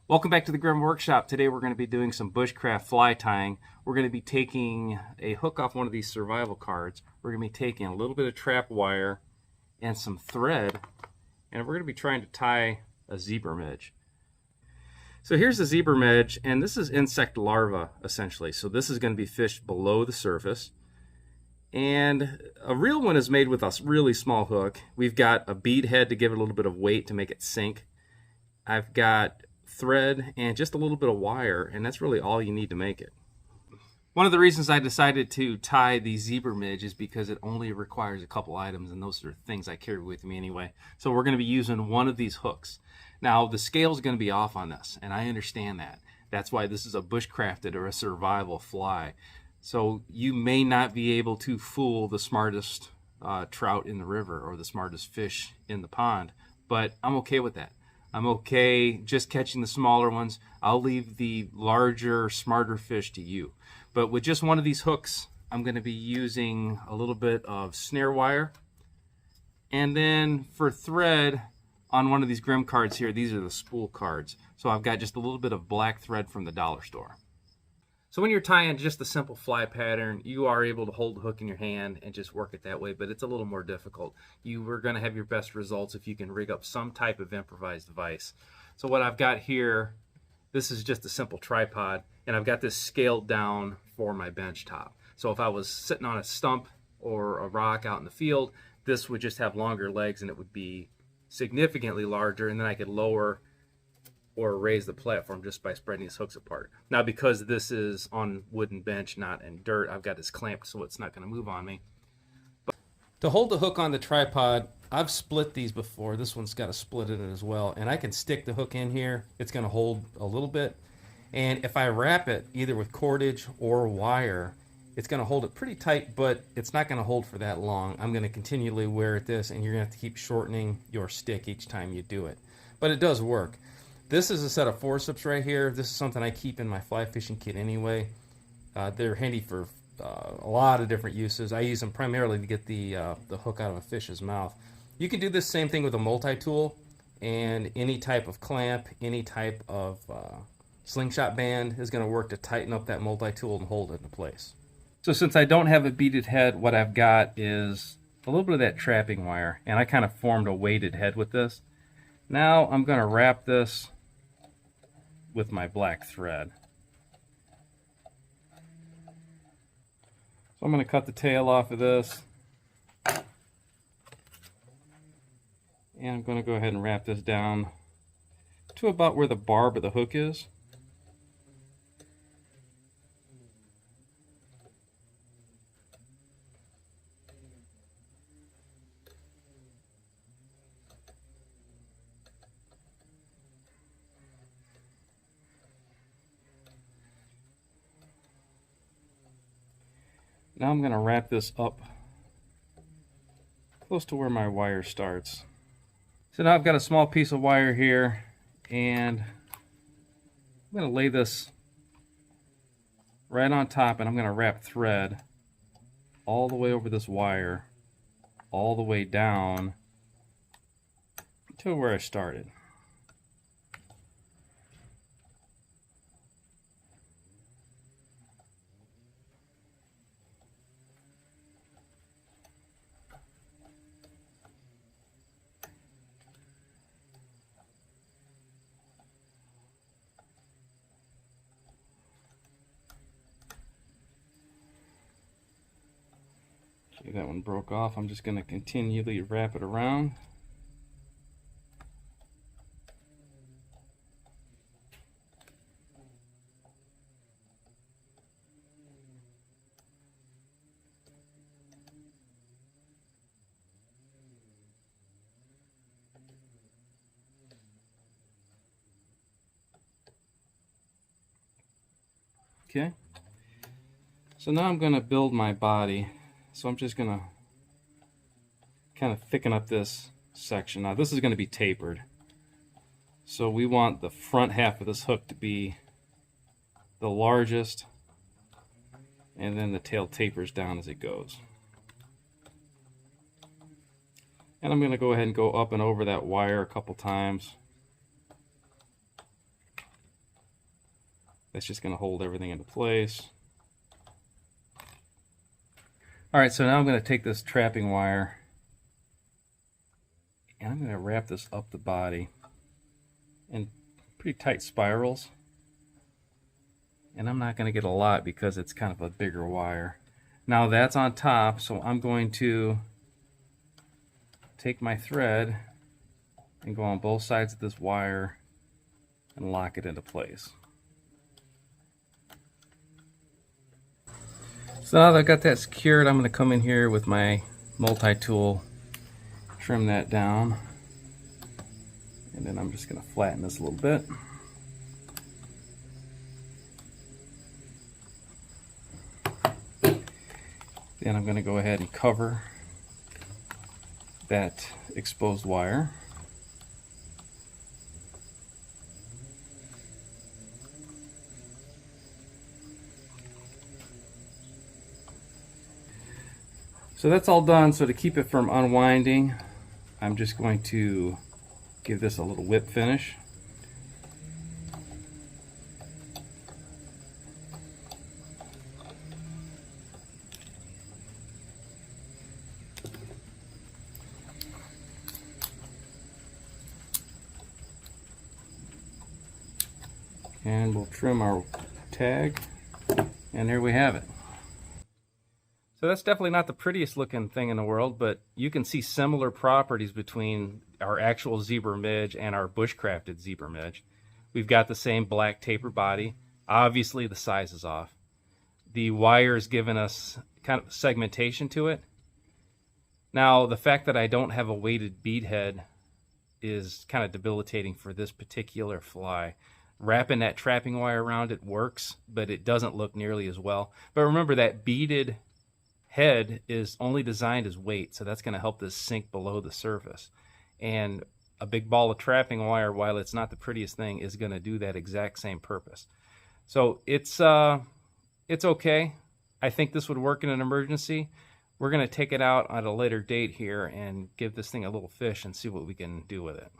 Welcome back to the Grim Workshop. Today we're going to be doing some bushcraft fly tying. We're going to be taking a hook off one of these survival cards. We're going to be taking a little bit of trap wire and some thread, and we're going to be trying to tie a zebra midge. So here's the zebra midge, and this is insect larvae essentially. So this is going to be fished below the surface. And a real one is made with a really small hook. We've got a bead head to give it a little bit of weight to make it sink. I've got thread and just a little bit of wire, and that's really all you need to make it. One of the reasons I decided to tie the zebra midge is because it only requires a couple items, and those are things I carry with me anyway. So we're going to be using one of these hooks. Now the scale is going to be off on this, and I understand that. That's why this is a bushcrafted or a survival fly. So you may not be able to fool the smartest trout in the river or the smartest fish in the pond, but I'm okay with that. I'm okay just catching the smaller ones. I'll leave the larger, smarter fish to you. But with just one of these hooks, I'm going to be using a little bit of snare wire. And then for thread, on one of these Grimm cards here, these are the spool cards. So I've got just a little bit of black thread from the dollar store. So when you're tying just the simple fly pattern, you are able to hold the hook in your hand and just work it that way, but it's a little more difficult. You are going to have your best results if you can rig up some type of improvised vise. So what I've got here, this is just a simple tripod, and I've got this scaled down for my bench top. So if I was sitting on a stump or a rock out in the field, this would just have longer legs and it would be significantly larger, and then I could lower or raise the platform just by spreading these hooks apart. Now because this is on wooden bench, not in dirt, I've got this clamped so it's not going to move on me. But to hold the hook on the tripod, I've split these before. This one's got a split in it as well, and I can stick the hook in here. It's going to hold a little bit, and if I wrap it either with cordage or wire, it's going to hold it pretty tight, but it's not going to hold for that long. I'm going to continually wear at this, and you're going to have to keep shortening your stick each time you do it. But it does work. This is a set of forceps right here. This is something I keep in my fly fishing kit anyway. They're handy for a lot of different uses. I use them primarily to get the hook out of a fish's mouth. You can do this same thing with a multi-tool, and any type of clamp, any type of slingshot band is going to work to tighten up that multi-tool and hold it in place. So since I don't have a beaded head, what I've got is a little bit of that trapping wire, and I kind of formed a weighted head with this. Now I'm going to wrap this with my black thread. So I'm going to cut the tail off of this, and I'm going to go ahead and wrap this down to about where the barb of the hook is. Now I'm going to wrap this up close to where my wire starts. So now I've got a small piece of wire here, and I'm going to lay this right on top, and I'm going to wrap thread all the way over this wire, all the way down to where I started. Okay, that one broke off. I'm just going to continually wrap it around. Okay, so now I'm going to build my body. So I'm just going to kind of thicken up this section. Now this is going to be tapered. So we want the front half of this hook to be the largest, and then the tail tapers down as it goes. And I'm going to go ahead and go up and over that wire a couple times. That's just going to hold everything into place. All right, so now I'm going to take this trapping wire and I'm going to wrap this up the body in pretty tight spirals. And I'm not going to get a lot because it's kind of a bigger wire. Now that's on top, so I'm going to take my thread and go on both sides of this wire and lock it into place. So now that I've got that secured, I'm going to come in here with my multi-tool, trim that down, and then I'm just going to flatten this a little bit. Then I'm going to go ahead and cover that exposed wire. So that's all done. So to keep it from unwinding, I'm just going to give this a little whip finish. And we'll trim our tag, and there we have it. So that's definitely not the prettiest looking thing in the world, but you can see similar properties between our actual zebra midge and our bushcrafted zebra midge. We've got the same black taper body. Obviously the size is off. The wire is giving us kind of segmentation to it. Now the fact that I don't have a weighted bead head is kind of debilitating for this particular fly. Wrapping that trapping wire around it works, but it doesn't look nearly as well. But remember, that beaded head is only designed as weight, so that's going to help this sink below the surface. And a big ball of trapping wire, while it's not the prettiest thing, is going to do that exact same purpose. So it's okay. I think this would work in an emergency. We're going to take it out at a later date here and give this thing a little fish and see what we can do with it.